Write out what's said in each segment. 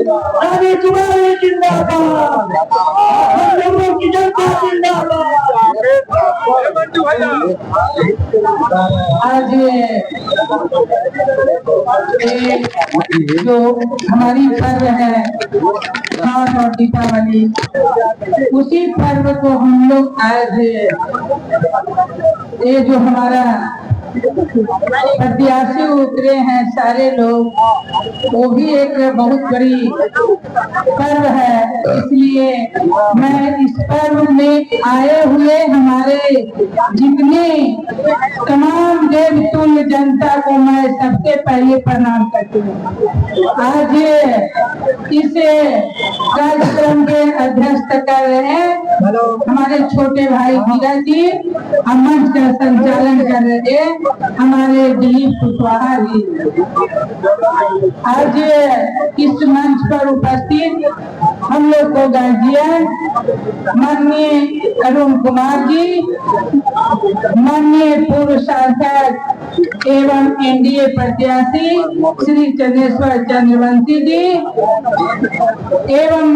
रानी कुमारी जिंदाबाद, हम लोगों की जनता जिंदाबाद। आज जो हमारी पर्व है छठ और दीपावली, उसी पर्व को हम लोग आज ये जो हमारा प्रत्याशी उतरे हैं सारे लोग, वो भी एक बहुत बड़ी पर्व है। इसलिए मैं इस पर्व में आए हुए हमारे जितने तमाम देवतुल्य जनता को मैं सबसे पहले प्रणाम करती हूँ। आज इस कार्यक्रम के अध्यक्ष कर रहे हैं हमारे छोटे भाई हीरा जी, मंच का संचालन कर रहे हैं हमारे दिलीप कुशवाहा जी। आज इस मंच पर उपस्थित हम लोग को गार्जियन माननीय अरुण कुमार जी, माननीय पूर्व सांसद एवं एनडीए प्रत्याशी श्री चंद्रेश्वर चंद्रवंशी जी एवं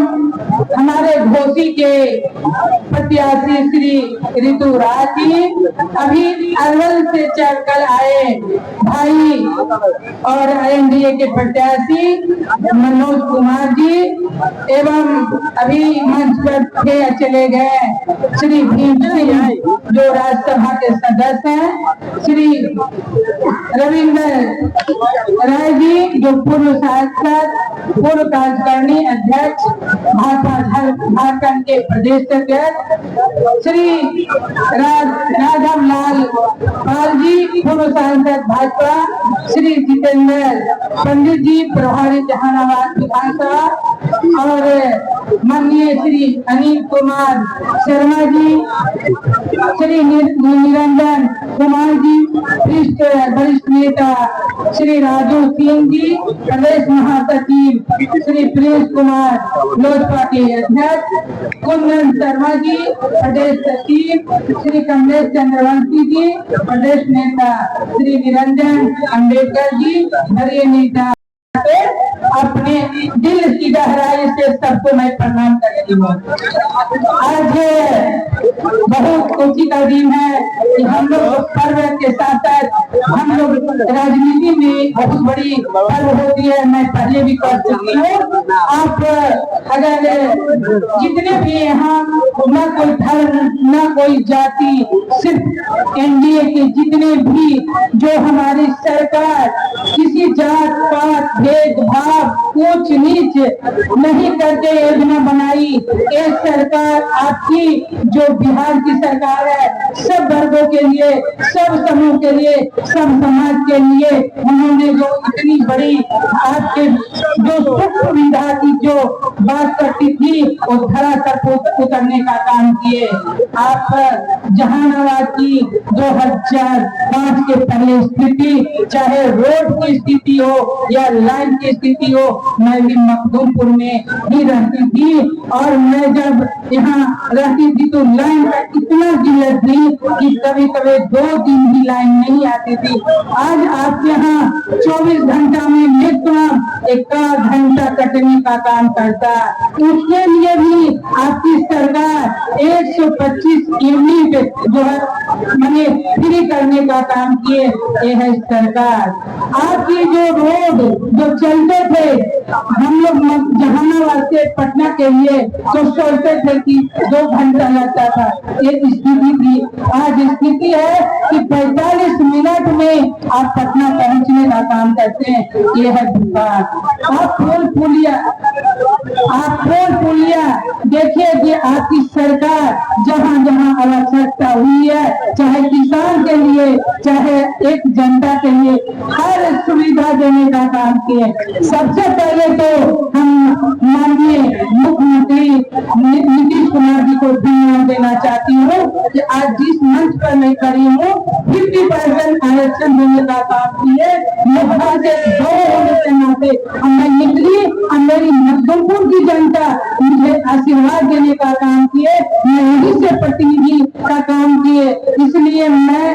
हमारे घोसी के प्रत्याशी श्री ऋतुराज जी, अभी अरवल से चलकर आए भाई और एनडीए के प्रत्याशी मनोज कुमार जी एवं अभी मंच पर चले गए श्री भीम सिंह जो राज्यसभा के सदस्य हैं, श्री रविंद्र राय जी जो पूर्व सांसद, पूर्व कार्यकारिणी अध्यक्ष भाजपा झारखंड के प्रदेश अध्यक्ष, श्री राघव लाल पाल जी पूर्व सांसद भाजपा, श्री जितेंद्र पंडित जी प्रभारी जहानाबाद विधानसभा और माननीय श्री अनिल कुमार शर्मा जी, श्री निरंजन कुमार जी, वरिष्ठ नेता श्री राजू सिंह जी, प्रदेश महासचिव श्री प्रिंस कुमार लोजपा के अध्यक्ष, कुंदन शर्मा जी प्रदेश सचिव, श्री कमलेश चंद्रवंशी जी प्रदेश नेता, श्री निरंजन अम्बेडकर जी वरीय नेता। अपने दिल की गहराई से सबको मैं प्रणाम कर रही हूँ। आज बहुत खुशी का दिन है कि हम लोग पर्व के साथ साथ हम लोग राजनीति में बहुत बड़ी पर्व होती है, मैं पहले भी कर चुकी हूँ। आप अगर जितने भी यहाँ न कोई धर्म न कोई जाति, सिर्फ एनडीए के जितने भी जो हमारी सरकार किसी जात पात भेदभाव ऊंच नीच नहीं करके योजना बनाई, ये सरकार आपकी जो बिहार की सरकार है सब वर्गों के लिए, सब समूह के लिए, सब समाज के लिए उन्होंने जो इतनी बड़ी आपके जो सुख सुविधा की जो बात करती थी वो धरातल पर उतरने का काम किए। आप जहानाबाद की 2005 के पहले स्थिति, चाहे रोड की स्थिति हो या लाइन की स्थिति हो, मैं भी मखदूमपुर में ही रहती थी और मैं जब यहाँ रहती थी तो लाइन का इतना किल्लत थी कि कभी कभी 2 दिन भी लाइन नहीं आती थी। आज आपके यहाँ 24 घंटा में मैक्सिमम 1 घंटा कटने का काम करता, उसके लिए भी आपकी सरकार 125 यूनिट जो है मैंने फ्री करने का काम किए। ये है सरकार। आपकी जो रोड जो चलते थे हम लोग जहानाबाद से पटना के लिए तो सोचते थे कि 2 घंटा लगता था, ये स्थिति थी। आज स्थिति है कि 45 मिनट में आप पटना पहुंचने का काम करते हैं। ये है विकास। आप फूल पुलिया देखिए कि आपकी सरकार जहाँ जहाँ आवश्यकता हुई है, चाहे किसान के लिए चाहे एक जनता के लिए, हर सुविधा देने का काम किए। सबसे पहले तो हम माननीय मुख्यमंत्री नीतीश कुमार जी को धन्यवाद देना चाहती हूँ कि आज जिस मंच पर मैं खड़ी हूँ 50% आरक्षण देने का काम किए। मथुरा से 2 होने के नाते मैं निकली और मेरी मखदूमपुर की जनता मुझे आशीर्वाद देने का काम किए, मैं यहीं से प्रतिनिधि का काम किए। इसलिए मैं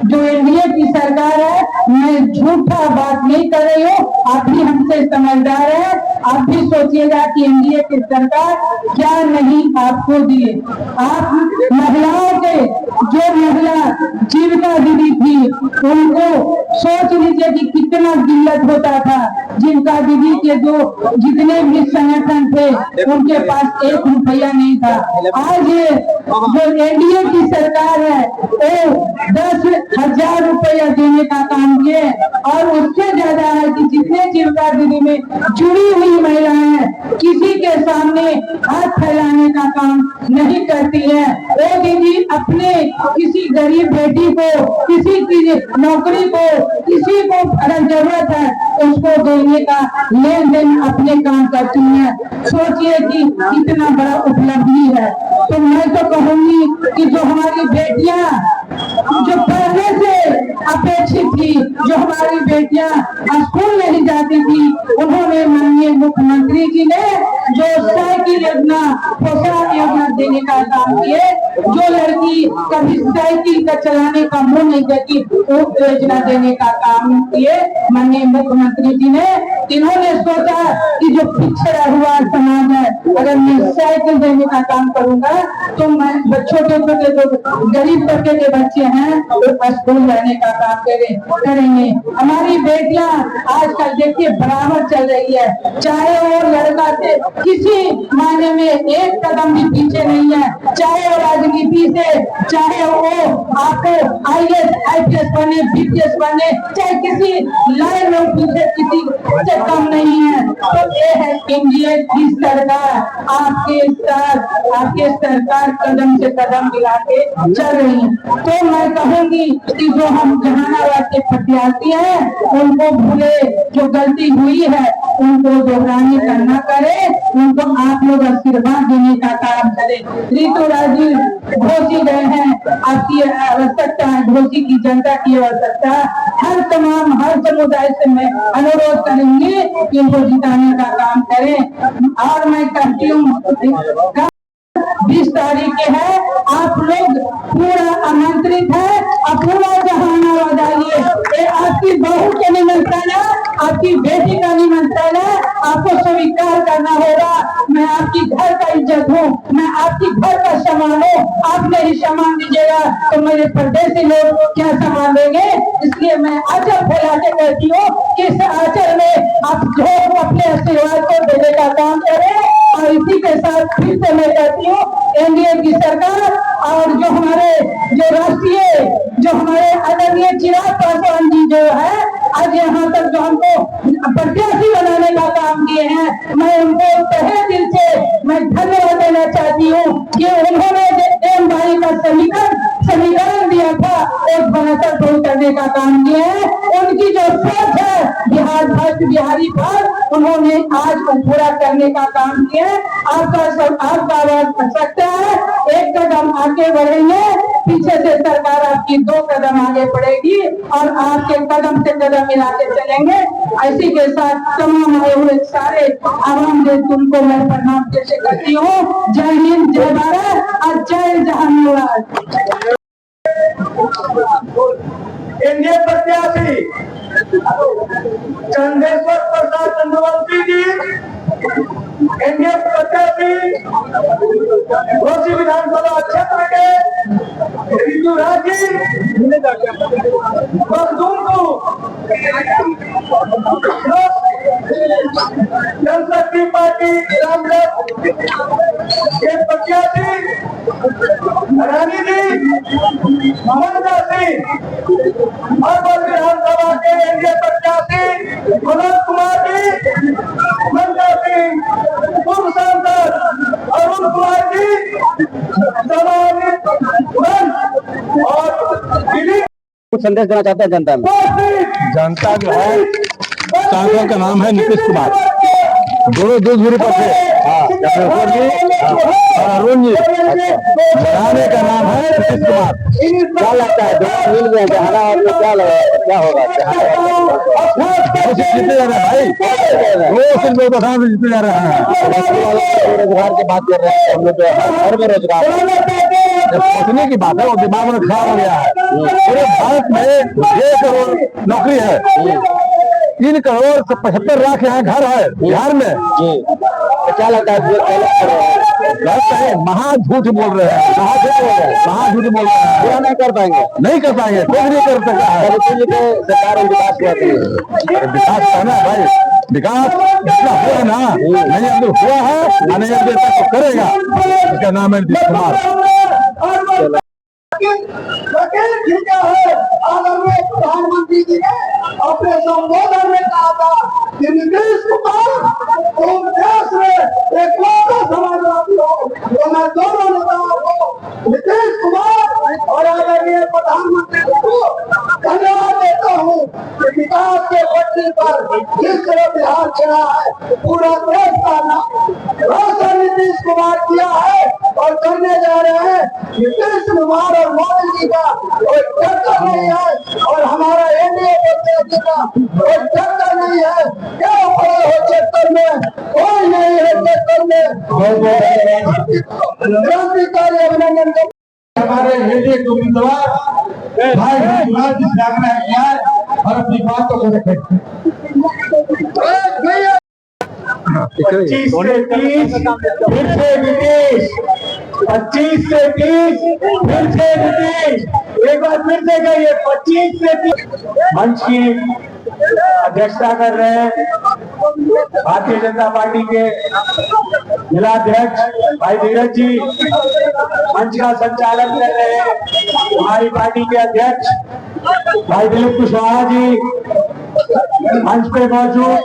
जो एनडीए की सरकार है मैं झूठा बात नहीं कर रही हूँ, आप भी हमसे समझदार है। आप भी सोचिएगा कि एनडीए की सरकार क्या नहीं आपको दिए। आप महिलाओं के, जो महिला जीविका दीदी थी, उनको सोच लीजिए कि कितना दिक्कत होता था। जीविका दीदी के जो जितने भी संगठन थे उनके पास 1 रुपया नहीं था। आज जो एनडीए की सरकार है वो 10,000 रुपया देने का काम किए, और उससे ज्यादा है कि जितने जीविका दीदी में जुड़ी हुई महिलाएं हैं, किसी के सामने हाथ फैलाने का काम नहीं करती है। वो दीदी अपने किसी गरीब बेटी को, किसी की नौकरी को, किसी को अगर जरूरत है उसको देने का लेन देन अपने काम करती है। सोचिए कि कितना बड़ा उपलब्धि है। तो मैं तो कहूंगी कि जो हमारी बेटियां जो पहले से अपेक्षित थी, जो हमारी बेटियां स्कूल नहीं जाती थी, उन्होंने माननीय मुख्यमंत्री जी ने जो साइकिल योजना, पोशाक योजना देने का काम किए। जो लड़की कभी साइकिल का चलाने का मुंह नहीं देती, वो योजना देने का काम किए माननीय मुख्यमंत्री जी ने। इन्होंने सोचा कि जो पिछड़ा हुआ समाज है, अगर मैं साइकिल देने का काम करूंगा तो मैं छोटे छोटे जो गरीब तबके के बच्चे हैं वो स्कूल जाने का काम करेंगे। हमारी बेटियां आजकल देखिए बराबर चल रही है, चाहे वो लड़का से किसी मायने में 1 कदम भी पीछे नहीं है, चाहे वो राजनीति से, चाहे वो आपको IAS IPS बने, BPS बने, चाहे किसी लाइन में पीछे किसी से कम नहीं है। तो ये है एनडीए की सरकार, आपके सरकार कदम से कदम मिला के चल रही। तो मैं कहूंगी कि जो हम जहानाबाद के प्रत्याशी हैं उनको भूले, जो गलती हुई है उनको दोहराने का न करे, उनको आप लोग आशीर्वाद देने का काम करें। ऋतु राजी घोषी गए हैं, आपकी आवश्यकता है, घोषी की जनता की आवश्यकता। हर समुदाय से मैं अनुरोध करेंगे कि इनको जिताने का काम करें। और मैं कहती हूँ 20 तारीख के है, आप लोग पूरा आमंत्रित है, पूरा जहानाबाद आइए। ये आपकी बहू के निमंत्रण है, आपकी बेटी का निमंत्रण है, आपको स्वीकार करना होगा। मैं आपकी घर का इज्जत हूँ, मैं आपकी घर का सामान हूँ, आप मेरी सामान दीजिएगा तो मेरे परदेसी लोग क्या सामान देंगे। इसलिए मैं आंचल फैला के कहती हूँ कि इस आंचल में आप जो अपने आशीर्वाद को देने का काम करें। और इसी के साथ फिर से मैं कहती हूँ एनडीए की सरकार और जो हमारे आदरणीय चिराग पासवान जी जो है आज यहाँ तक जो हमको प्रत्याशी बनाने का काम किए हैं, मैं उनको तहे दिल से मैं धन्यवाद देना चाहती हूँ कि उन्होंने एम भाई का समीकरण दिया था एक बनाकर दूर करने का काम किया है। उनकी जो सोच है बिहारी पर, उन्होंने आज को पूरा करने का काम किया है। आपका आवाज सकता है, 1 कदम आगे बढ़ेंगे, पीछे से सरकार आपकी 2 कदम आगे बढ़ेगी और आपके कदम से कदम मिला के चलेंगे। इसी के साथ तमाम आए हुए सारे आवाम उनको मैं प्रणाम जैसे करती हूँ। जय हिंद, जय भारत और जय जहानाबाद। एनडीए प्रत्याशी चंदेश्वर प्रसाद चंद्रवंशी जी, एनडीए प्रत्याशी घोसी विधानसभा क्षेत्र के ऋतु राजी जनशक्ति पार्टी रामगढ़ के प्रत्याशी रानी जी ममता सिंह और विधानसभा के एनडीए प्रत्याशी मनोज कुमार जी, ममता सिंह, पूर्व सांसद अरुण कुमार जी, और कुछ संदेश देना चाहते हैं जनता में? जनता जो है, सांसद का नाम है नीतीश कुमार, दोनों दूर पर थे। अरुण जी, बनाने का नाम है नीतीश कुमार। क्या लगता है दोनों मिल गए जहानाबाद में, क्या होगा? जीते जा रहे हैं भाई, वो सिर्फ प्रधान जीते जा रहे हैं। रोजगार की बात कर रहे हैं हम लोग, घर में रोजगार जब सोचने की बात है वो दिमाग में खराब हो गया है। पूरे भारत में 6 करोड़ नौकरी है, 3 करोड़ 75 लाख यहाँ घर है बिहार में जी। तो क्या लगता है गलत है, महा झूठ बोल रहे हैं, महा झूठ बोल रहे हैं। पूरा नहीं कर पाएंगे, नहीं कर पाएंगे, कुछ नहीं कर सकता है। इसीलिए तो सरकार में विकास हुआ करिए। विकास करना है भाई, विकास इतना हुआ है ना, नहीं अभी हुआ है, नहीं अभी तक करेगा। इसका नाम है नीतीश कुमार। ठीक है, आदरणीय प्रधानमंत्री जी ने अपने संबोधन में कहा था कि नीतीश कुमार तुम देश में एक समाजवादी हो, तो मैं दोनों नेताओं को नीतीश कुमार और आदरणीय प्रधानमंत्री को धन्यवाद देता हूँ कि विकास के पटरी पर जिस तरह बिहार चला है, पूरा देश का नाम रोशन नीतीश कुमार किया है और करने जा रहे हैं। नीतीश कुमार और मोदी जी का कोई टक्कर नहीं है और हमारा एनडीए प्रत्याशी का कोई टक्कर नहीं है। क्या पड़े हो चक्कर में, कोई नहीं है चक्कर में। क्रांतिकारी अभिनंदन हमारे एनडीए उम्मीदवार भाई शिवराज जी से आग्रह किया है और अपनी बात को रखें। 25 से 30 फिर से नीतीश, 25 से 30 फिर से नीतीश। एक बार फिर से कहिए 25 से 30। मंच की अध्यक्षता कर रहे हैं भारतीय जनता पार्टी के जिलाध्यक्ष भाई धीरज जी, मंच का संचालन कर रहे हैं हमारी पार्टी के अध्यक्ष भाई दिलीप कुशवाहा जी, मंच पे मौजूद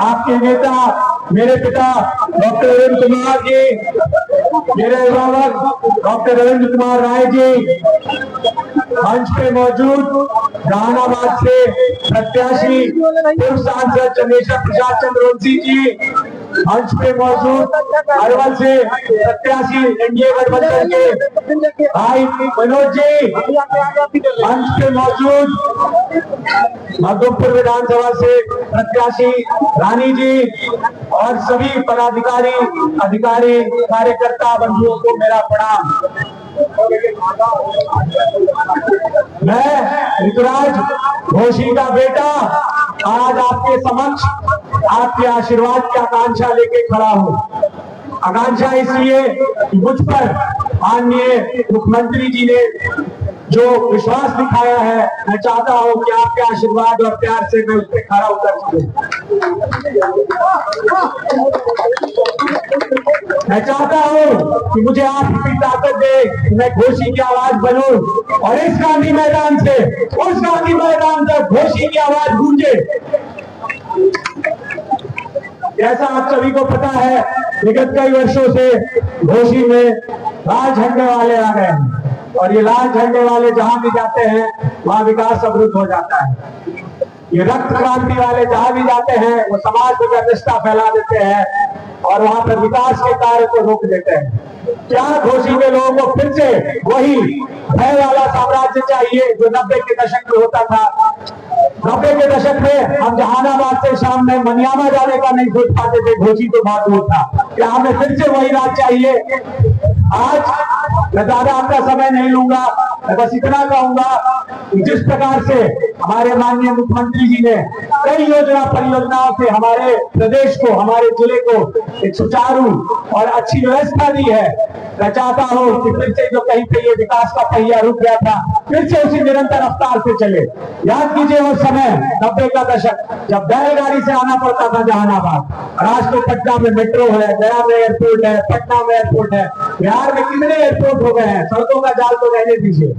आपके नेता मेरे पिता डॉक्टर रविंद्र कुमार जी, मेरे अभिभावक डॉक्टर रविंद्र कुमार राय जी, मंच पे मौजूद जहानाबाद से प्रत्याशी पूर्व सांसद चंद्रेश्वर प्रसाद चंद्रवंशी जी, मंच पे मौजूद अरवल से प्रत्याशी एनडीए गठबंधन के भाई मनोज जी, मंच पे मौजूद मधुपुर विधानसभा से प्रत्याशी रानी जी और सभी पदाधिकारी अधिकारी कार्यकर्ता बंधुओं को मेरा प्रणाम। मैं ऋतुराज घोषी का बेटा आज आपके समक्ष आपके आशीर्वाद की आकांक्षा लेके खड़ा हूँ। आकांक्षा इसलिए कि मुझ पर माननीय मुख्यमंत्री जी ने जो विश्वास दिखाया है, मैं चाहता हूं कि आपके आशीर्वाद और प्यार से मैं उस पर खड़ा उतर सकूं। मैं चाहता हूं कि मुझे आप इतनी ताकत दे कि मैं घोषी की आवाज बनूं और इस गांधी मैदान से उस गांधी मैदान तक घोषी की आवाज गूंजे। जैसा आप सभी को पता है, विगत कई वर्षों से घोषी में लाल झंडे वाले आ गए हैं और ये लाल झंडे वाले जहां भी जाते हैं वहां विकास अवरुद्ध हो जाता है। ये रक्त क्रांति वाले जहां भी जाते हैं वो समाज में अनिष्टा फैला देते हैं और वहां पर विकास के कार्य को रोक देते हैं। क्या घोषी के लोगों को फिर से वही भय वाला साम्राज्य चाहिए जो 90 के दशक में होता था? 90 के दशक में हम जहानाबाद से शाम में मनियामा जाने का नहीं सोच पाते थे, घोषी तो बहुत दूर था। क्या हमें फिर से वही राज चाहिए? आज मैं ज्यादा आपका समय नहीं लूंगा, मैं बस इतना कहूंगा कि जिस प्रकार से हमारे माननीय मुख्यमंत्री जी ने कई योजना परियोजनाओं से हमारे प्रदेश को, हमारे जिले को एक सुचारू और अच्छी व्यवस्था दी है, मैं चाहता हूं कि फिर से जो कहीं पे ये विकास का पहिया रुक गया था, फिर से उसी निरंतर रफ्तार से चले। याद कीजिए वो समय 90 का दशक जब बैलगाड़ी से आना पड़ता था जहानाबाद। आज तो पटना में मेट्रो है, गया में एयरपोर्ट है, पटना में एयरपोर्ट है, बिहार में कितने एयरपोर्ट हो गए हैं, सड़कों का जाल तो रहने दीजिए।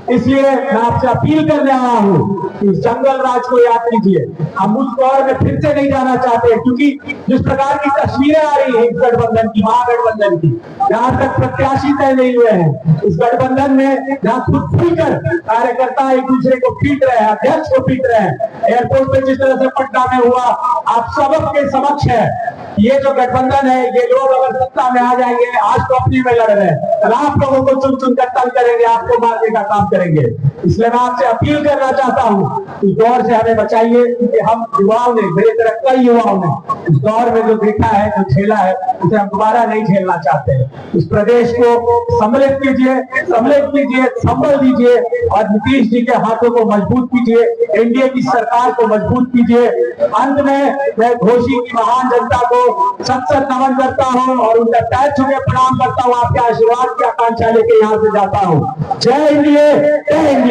इसलिए मैं आपसे अपील करने आया हूँ कि जंगल राज को याद कीजिए। हम उस दौर में फिर से नहीं जाना चाहते, क्योंकि जिस प्रकार की तस्वीरें आ रही है इस गठबंधन की, महागठबंधन की, जहां तक प्रत्याशी तय नहीं हुए हैं, इस गठबंधन में जहां खुद पीकर कार्यकर्ता एक दूसरे को पीट रहे हैं, अध्यक्ष को पीट रहे हैं, एयरपोर्ट पे जिस तरह से पटना में हुआ, आप सबके समक्ष है। ये जो गठबंधन है, ये लोग अगर सत्ता में आ जाएंगे, आज तो अपनी में लड़ रहे हैं, कल आप लोगों को चुन चुन कर तंग करेंगे, आपको मारने का काम करेंगे। इसलिए मैं आपसे अपील करना चाहता हूँ इस दौर से हमें बचाइए, क्योंकि हम युवाओं ने, मेरे तरह कई युवाओं ने इस दौर में जो देखा है, जो झेला है, उसे हम दोबारा नहीं झेलना चाहते हैं। इस प्रदेश को सम्मिलित कीजिए, संबल दीजिए और नीतीश जी के हाथों को मजबूत कीजिए, एनडीए की सरकार को मजबूत कीजिए। अंत में मैं घोसी की महान जनता को सत नमन करता हूँ और उनका पैर छू के प्रणाम करता हूँ। आपके आशीर्वाद की आकांक्षा लेके यहाँ से जाता हूँ। जय एनडीए, जय एनडीए।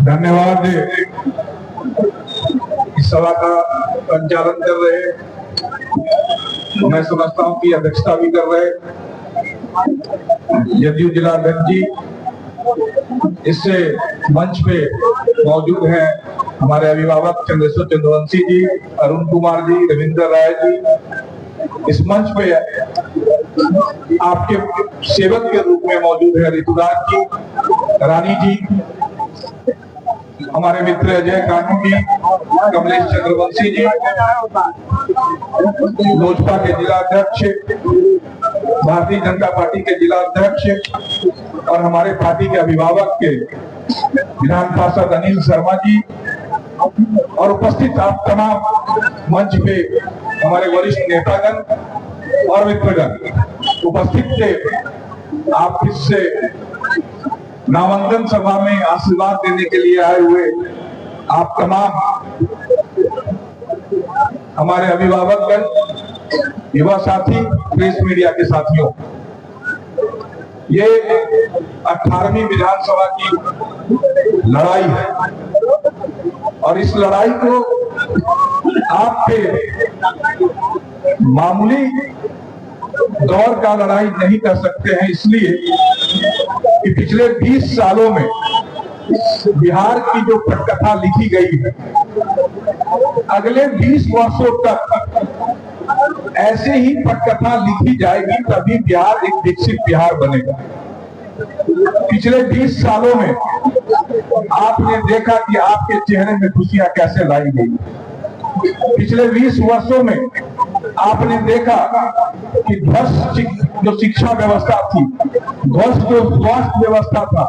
धन्यवाद। इस सभा का संचालन कर रहे, मैं समझता हूं कि अध्यक्षता भी कर रहे जदयू जिला अध्यक्ष जी। इससे मंच पे मौजूद हैं हमारे अभिभावक चंद्रेश्वर चंद्रवंशी जी, अरुण कुमार जी, रविंद्र राय जी। इस मंच पे आपके सेवक के रूप में मौजूद है ऋतुराज जी, रानी जी, हमारे मित्र अजय कानू जी, कमलेश चंद्रवंशी जी, लोजपा के जिला अध्यक्ष, भारतीय जनता पार्टी के जिला अध्यक्ष और हमारे पार्टी के अभिभावक के विधान पार्षद अनिल शर्मा जी और उपस्थित आप तमाम मंच पे हमारे वरिष्ठ नेतागण और मित्रगण उपस्थित थे। आप इससे नामांकन सभा में आशीर्वाद देने के लिए आए हुए आप तमाम हमारे अभिभावकगण, युवा साथी, प्रेस मीडिया के साथियों, ये 18वीं विधानसभा की लड़ाई है और इस लड़ाई को आप पे मामूली दौर का लड़ाई नहीं कर सकते हैं, इसलिए कि पिछले 20 सालों में बिहार की जो पटकथा लिखी गई है, अगले 20 वर्षों तक ऐसे ही पटकथा लिखी जाएगी, तभी बिहार एक विकसित बिहार बनेगा। पिछले 20 सालों में आपने देखा कि आपके चेहरे में खुशियां कैसे लाई गई। पिछले 20 वर्षों में आपने देखा कि ध्वस्त जो शिक्षा व्यवस्था थी, ध्वस्त जो स्वास्थ्य व्यवस्था था,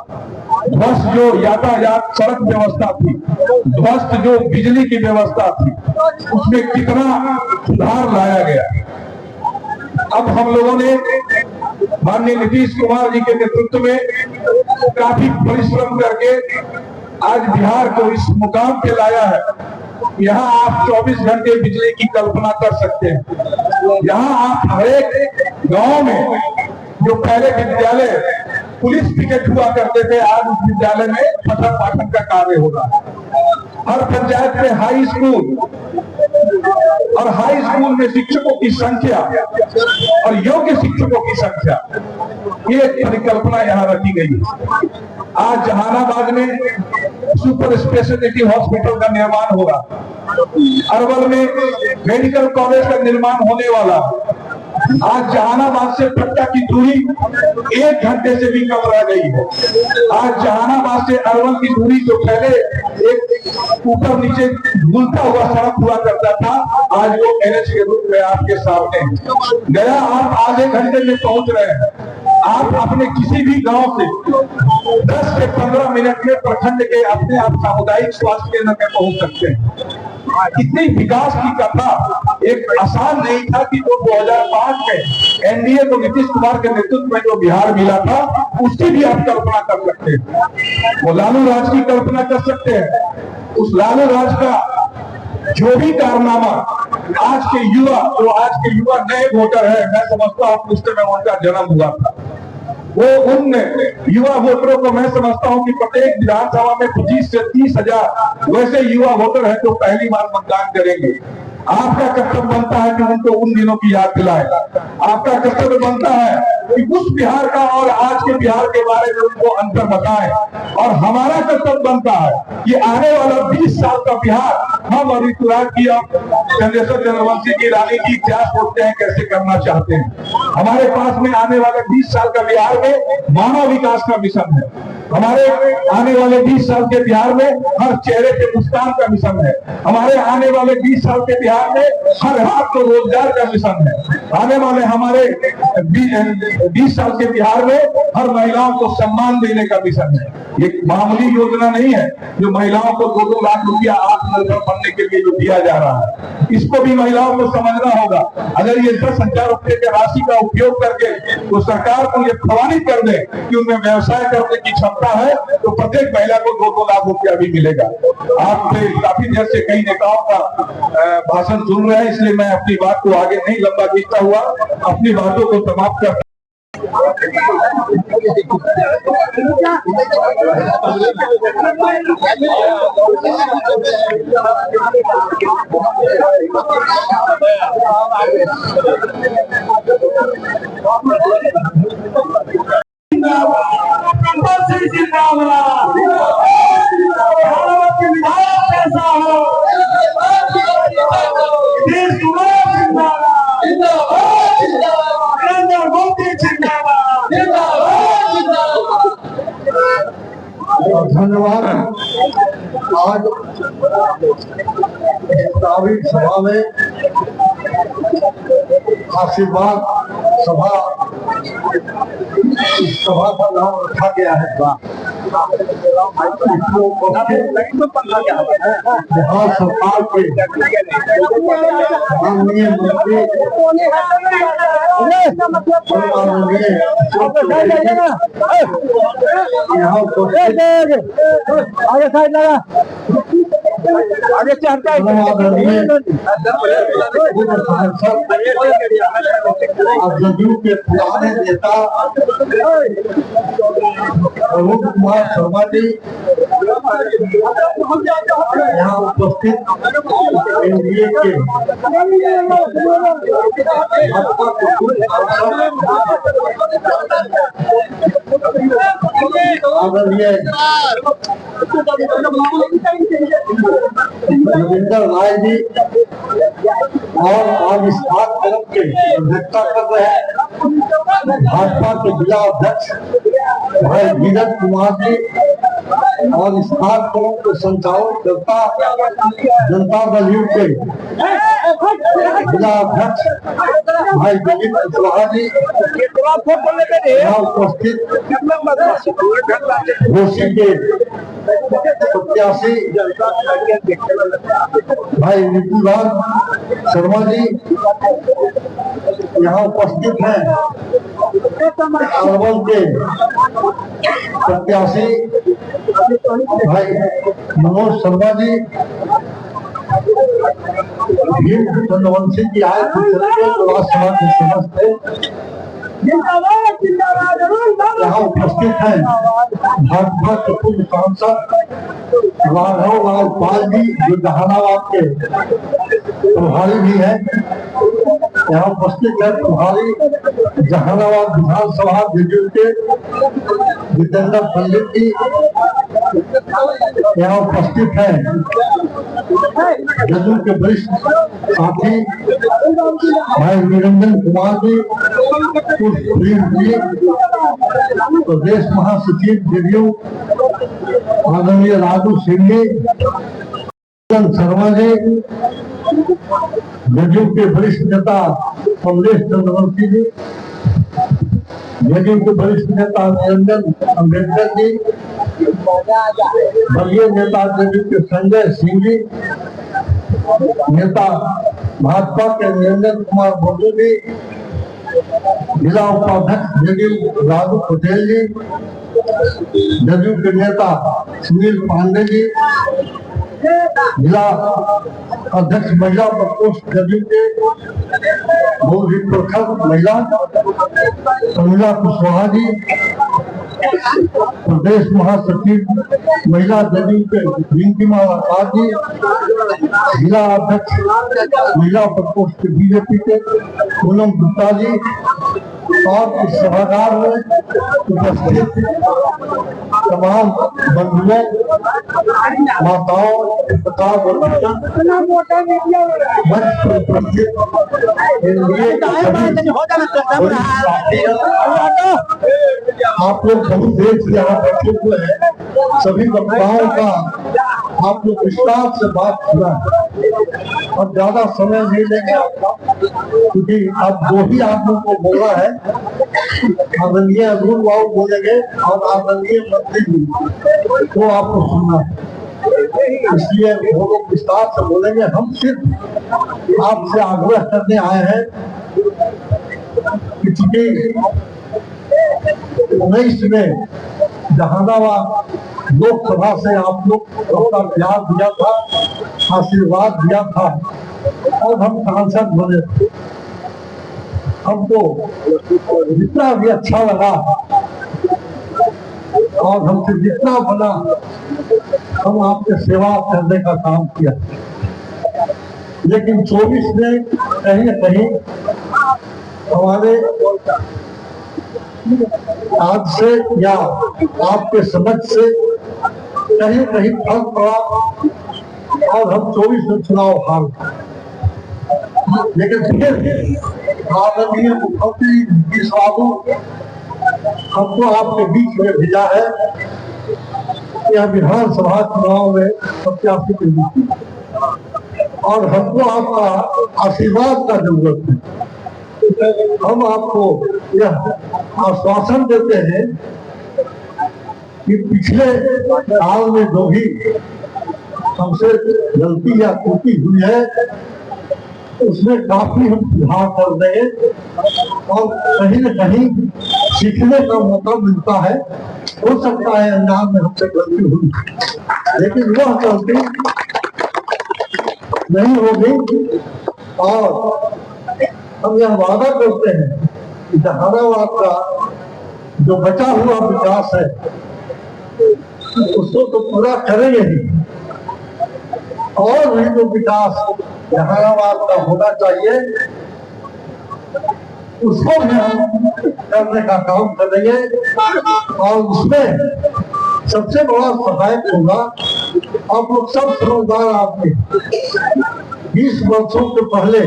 ध्वस्त जो यातायात सड़क व्यवस्था थी, ध्वस्त जो बिजली की व्यवस्था थी, उसमें कितना सुधार लाया गया। अब हम लोगों ने माननीय नीतीश कुमार जी के नेतृत्व में काफी परिश्रम करके आज बिहार को इस मुकाम पे लाया है। यहाँ आप 24 घंटे बिजली की कल्पना कर सकते हैं। यहाँ आप हर एक गांव में जो पहले विद्यालय पुलिस पिकेट हुआ करते थे, आज उस विद्यालय में पठन पाठन का कार्य हो रहा है। हर पंचायत में हाई स्कूल और हाई स्कूल में शिक्षकों की संख्या और योग्य शिक्षकों की संख्या, ये परिकल्पना यहाँ रखी गई है। आज जहानाबाद में सुपर स्पेशलिटी हॉस्पिटल का निर्माण होगा, अरवल में मेडिकल कॉलेज का निर्माण होने वाला। आज जहानाबाद से पटना की दूरी 1 घंटे से भी कम रह गई है। आज जहानाबाद से अरवल की दूरी जो पहले एक ऊपर नीचे घूमता हुआ सड़क हुआ करता था, आज वो NH के रूप में आपके सामने है। गया आप आधे घंटे में पहुंच रहे हैं। आप अपने किसी भी गांव से 10 से 15 मिनट में प्रखंड के अपने आप सामुदायिक स्वास्थ्य केंद्र में पहुंच सकते हैं। इतनी विकास की कथा एक आसान नहीं था कि जो 2005 में एनडीए को नीतीश कुमार के नेतृत्व में जो बिहार मिला था, उसकी भी आप कल्पना कर सकते हैं। वो लालू राज की कल्पना कर सकते हैं। उस लालू राज का जो भी कारनामा आज के युवा नए वोटर है, मैं समझता हूँ उस समय उनका जन्म हुआ था। वो उन युवा वोटरों को मैं समझता हूं कि प्रत्येक विधानसभा में 25 से 30 हजार वैसे युवा वोटर हैं जो पहली बार मतदान करेंगे। आपका कर्तव्य बनता है कि उनको उन दिनों की याद दिलाएं। आपका कर्तव्य बनता है कि उस बिहार का और आज के बिहार के बारे में उनको अंतर बताएं। और हमारा कर्तव्य बनता है कि आने वाला 20 साल का बिहार हम और ऋतुराज जी, चंद्रेश्वर चंद्रवंशी जी, रानी जी क्या सोचते हैं, कैसे करना चाहते हैं। हमारे पास में आने वाले 20 साल का बिहार में मानव विकास का मिशन है। हमारे आने वाले 20 साल के बिहार में हर चेहरे पे मुस्कान का मिशन है। हमारे आने वाले 20 साल के बिहार में हर हाथ को रोजगार का मिशन है। आने वाले हमारे 20 साल के बिहार में हर महिलाओं को सम्मान देने का मिशन है। ये मामूली योजना नहीं है जो महिलाओं को 2-2 लाख रुपया आत्मनिर्भर बनने के लिए जो दिया जा रहा है। इसको भी महिलाओं को समझना होगा। अगर ये 10,000 रुपये की राशि का उपयोग करके तो सरकार को ये प्रमाणित कर दे कि उनमें व्यवसाय करने की क्षमता है तो प्रत्येक महिला को 2-2 लाख रुपया भी मिलेगा। आप काफी देर से कई नेताओं का भाषण सुन रहे हैं, इसलिए मैं अपनी बात को आगे नहीं लंबा खींचता हुआ अपनी बातों को समाप्त करता धन्यवाद। आज तारीख सभा में आशीर्वाद सभा इस सभा का नाम रखा गया है। बिहार सरकार के माननीय मंत्री यहाँ आगे साइड लगा आगे चढ़ता है जदयू के पुराने नेता अरुण कुमार शर्मा जी यहाँ उपस्थित एनडीए के आदरणीय रविंदर राय जी और आज इस कार्यक्रम के अध्यक्षता कर रहे हैं भाजपा के जिला अध्यक्ष भाई वीरेंद्र कुमार जी और इस कार्यक्रम के संचालन करता जनता दल यू के जिला अध्यक्ष भाई दिलीप कुशवाहा जी यहाँ उपस्थित घोसी के प्रत्याशी भाई ऋतुराज शर्मा जी यहाँ उपस्थित हैं। अरवल के प्रत्याशी भाई मनोज शर्मा जी भीम चंद्रवंशी जी आए राज्यसभा के सदस्य यहाँ उपस्थित हैं। भाजपा के पूर्व सांसद राघव लाल पाल जी जो जहानाबाद के प्रभारी भी हैं। यहाँ उपस्थित है प्रभारी जहानाबाद विधानसभा जदयू के जितेंद्र पंडित जी यहाँ उपस्थित हैं। जदयू के वरिष्ठ साथी भाई निरंजन कुमार जी प्रदेश महासचिव जदयू आदरणीय राजू सिंह जी शर्मा जी जदयू के वरिष्ठ नेता कमलेश चंद्रवंशी जी जदयू के वरिष्ठ नेता निरंजन अम्बेडकर जी वरीय नेता जदयू के संजय सिंह जी नेता भाजपा के निरंजन कुमार बोधू जी जिला उपाध्यक्ष जदयू राजू पटेल जी जदयू के नेता सुनील पांडे जी जिला अध्यक्ष महिला प्रकोष्ठ जदयू के बहुत ही प्रखर महिला कमला कुशवाहा जी प्रदेश महासचिव महिला जदयू के रिंकीमाला काज जी जिला अध्यक्ष महिला प्रकोष्ठ के बीजेपी के पूनम गुप्ता जी और इस सभागार में उपस्थित तमाम बंधुओं माताओं प्रताप और मंच पर उपस्थित एनडीए आप लोग बहुत देर से यहाँ बैठे हुए हैं, सभी वक्ताओं का आप लोग विस्तार से बात सुना है और ज्यादा समय नहीं लेंगे आपका, क्योंकि अब दो ही आप लोग को बोलना है। आदरणीय अरुण बाबू बोलेंगे और आदरणीय मंत्री जी को आपको सुनना है, इसलिए वो लोग विस्तार से बोलेंगे। हम सिर्फ आपसे आग्रह करने आए हैं कि चूंकि 19 में जहानाबाद लोकसभा से आप लोग अपना प्यार दिया था, आशीर्वाद दिया था और हम सांसद बने। हमको जितना भी अच्छा लगा और हमसे जितना बना हम आपके सेवा करने का काम किया, लेकिन 24 में कहीं न कहीं हमारे आज से या आपके समझ से कहीं कहीं फर्क पड़ा और हम 24 में चुनाव हार गए। लेकिन फिर आदरणीय मुख्यमंत्री नीतीश बाबू हमको आपके बीच में भेजा है कि हम विधानसभा चुनाव में प्रत्याशी के रूप में, और हमको आपका आशीर्वाद का जरूरत है। हम आपको यह आश्वासन देते हैं कि पिछले साल में जो भी हमसे गलती या त्रुटि हुई है उसमें काफी हम सुधार कर देंगे और कहीं न कहीं सीखने का मौका मिलता है। हो सकता है अंजाम में हमसे गलती हुई, लेकिन वह गलती नहीं होगी और हम यह वादा करते हैं कि जहानाबाद का जो बचा हुआ विकास है उसको तो पूरा करेंगे ही, और भी जो विकास जहानाबाद का होना चाहिए उसको भी हम करने का काम करेंगे। और उसमें सबसे बड़ा सहायक होगा, आप लोग सब समझदार आदमी, 20 वर्षों के पहले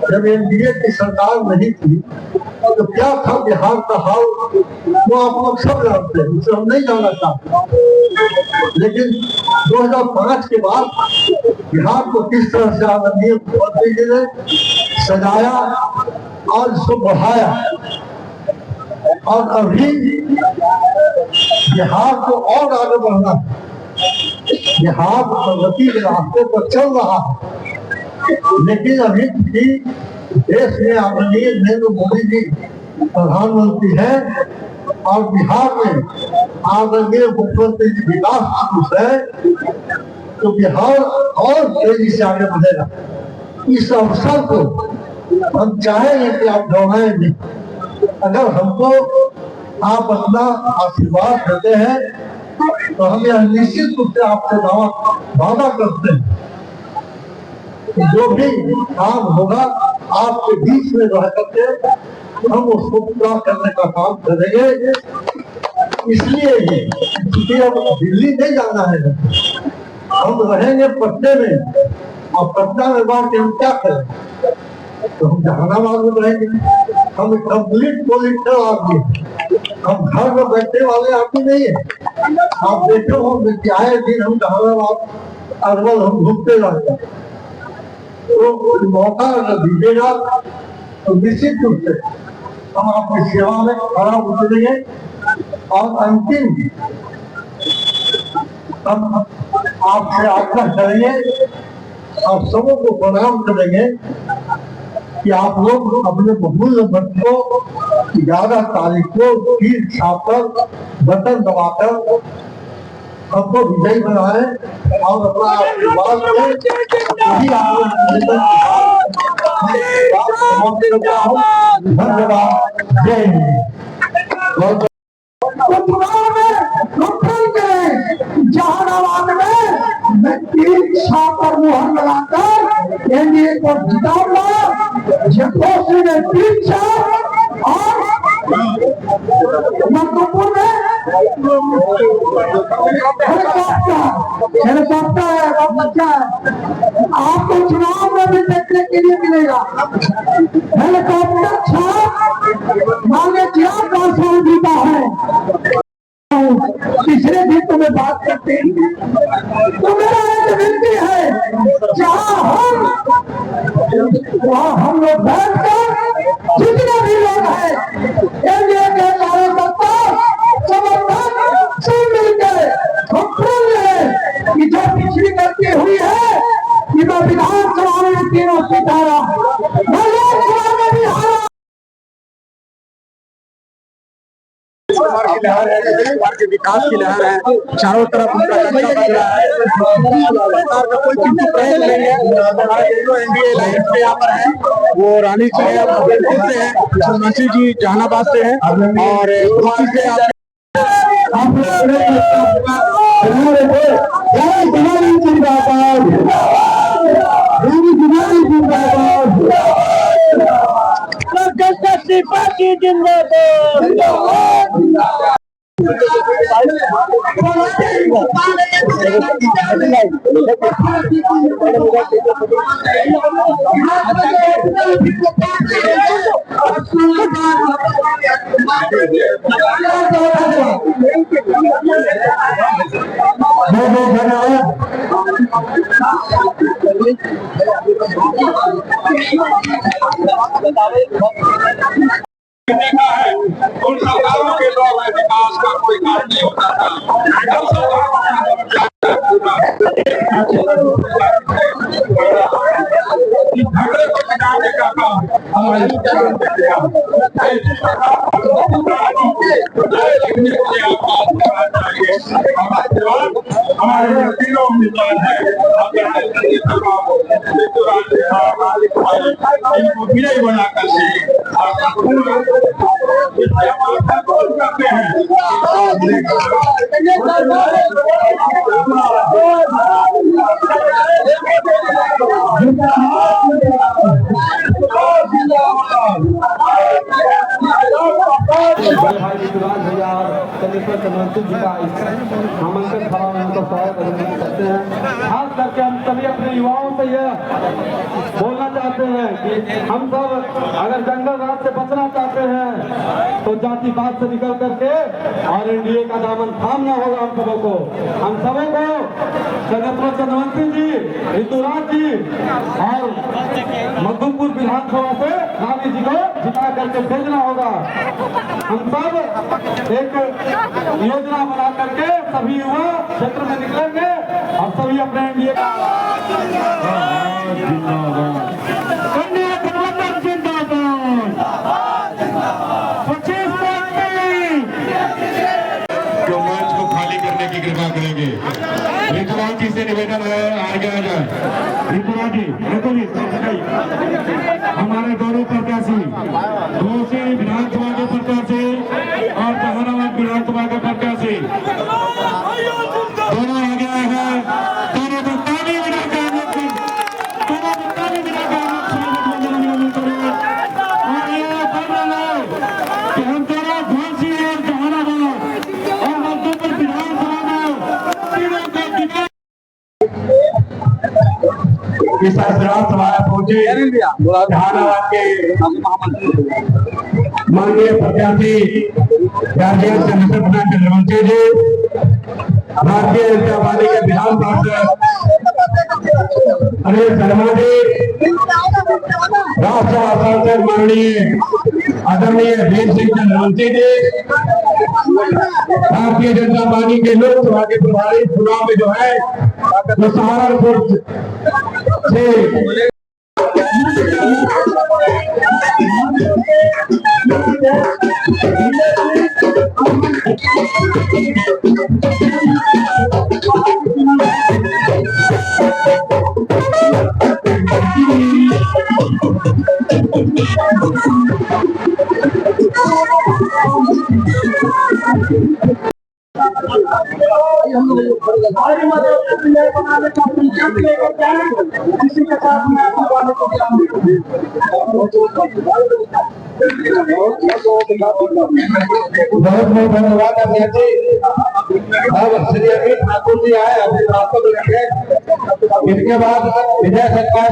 जब एनडीए की सरकार नहीं थी तो क्या था बिहार का हाल वो आप लोग सब जानते हैं, उसे हम नहीं जानना चाहते। लेकिन 2005 के बाद बिहार को किस तरह से आदरणीय मुख्यमंत्री जी ने सजाया और इसको बढ़ाया, और अभी बिहार को और आगे बढ़ना, बिहार प्रगति के रास्ते पर चल रहा है। लेकिन अभी भी देश में आदरणीय नरेंद्र मोदी जी प्रधानमंत्री हैं और बिहार में आदरणीय मुख्यमंत्री जी विकास पुरुष है, तो बिहार और तेजी से आगे बढ़ेगा। इस अवसर को हम चाहेंगे कि आप दोहराएंगे। अगर हमको आप अपना आशीर्वाद देते हैं तो हम यह निश्चित रूप से आपसे वादा करते हैं जो भी काम होगा आपके बीच में रह करके हम उसको पूरा करने का काम करेंगे। इसलिए ही क्योंकि अब दिल्ली नहीं जाना है, हम रहेंगे पटने में, और पटना में बात हम क्या करें, तो हम जहानाबाद में रहेंगे। हम कंप्लीट पॉलिटिकल आदमी, हम घर में बैठने वाले आदमी नहीं है। आप देखे होंगे कि आए दिन हम जहानाबाद अरवल हम घूमते रहते हैं, तो मौका अगर दीजिएगा तो निश्चित रूप से हम आपकी सेवा में खड़ा उतरेंगे। और अंतिम हम आपसे आग्रह करेंगे और सबों को प्रणाम करेंगे कि आप लोग अपने बहुमूल्य वोट को 11 तारीख को तीर छापकर बटन दबाकर हमको विजयी बनाए और अपना आशीर्वाद धन्यवाद। जय हिंद। जहानाबाद में तीर छाप पर मुहर लगाकर एनडीए को जिताऊंगा। जयपुर में तीर छाप और मधुपुर में हेलीकॉप्टर है, बहुत अच्छा है। आपको चुनाव में भी देखने के लिए मिलेगा। हेलीकॉप्टर छाप मांगे क्या 2 साल बीता है, तीसरे दिन तुम्हें बात करते हैं। तो मेरा एक विनती है, जहाँ हम लोग बैठ कर जितने भी लोग हैं एनडीए के कार्यकर्ता समर्थक सब मिलकर हम प्रण लें कि जो पिछली गलती हुई है कि मैं विधानसभा में तीनों सीट हारा, मैं लोकसभा में भी हारा। कुमार की लहर है, कुमार के विकास की लहर है, चारों तरफ उनका चर्चा बज रहा है। सरकार का कोई चिंतित प्रश्न नहीं है। हमारे जो एनडीए लाइन्स में यहाँ पर है वो रानी से है, भगवानपुर से है, सुरमसी जी जहानाबाद से है और कुर्सी से पार्टी जिंदाबाद। देखा है उन सरकारों के द्वारा विकास का कोई कार्य नहीं होता था। झगड़े को मिटाने का काम हमारी सरकार ने किया। हमारे तीनों उम्मीदवार हैं, इनको विजयी बना करके करते हैं। खास करके हम सभी अपने युवाओं से यह बोलना चाहते हैं कि हम सब अगर जंगल राज से बचना चाहते हैं तो जातिवाद से निकल करके और एनडीए का दामन थामना होगा हम सबों को। हम सबों को जगतपुर चंद्रवंशी जी, ऋतुराज जी और मधुपुर विधानसभा से रानी जी को जिता करके भेजना होगा। हम सब एक योजना बना करके सभी युवा क्षेत्र में निकलेंगे और सभी अपने एनडीए का जो मंच को खाली करने की कृपा करेंगे। ऋतुराज जी से निवेदन है, आगे आ जाए। ऋतुराज जी, हमारे दोनों प्रत्याशी घोसी विधानसभा के प्रत्याशी और जहानाबाद विधानसभा के प्रत्याशी दोनों आगे आए हैं। दोनों को ताली बजाकर और ये बोल रहे हैं कि हम दोनों घोसी और जहानाबाद और मधुपुर विधानसभा में तीनों को जिता इस विधानसभा पहुंचे जहानाबाद के माननीय प्रत्याशी गार्जियन चंद्रशेखर चंद्रवंशी जी, भारतीय जनता पार्टी के विधान पार्षद अनिल शर्मा जी, राज्यसभा सांसद माननीय आदरणीय वीर सिंह चंद्रवंशी जी, भारतीय जनता पार्टी के लोकसभा के प्रभारी चुनाव में जो है वो सहारनपुर से किसी के साथ बहुत बहुत धन्यवाद अभ्यर्थी। अब श्री अमित ठाकुर जी आए, अपने रास्तों में रखे। इसके बाद विजय सरकार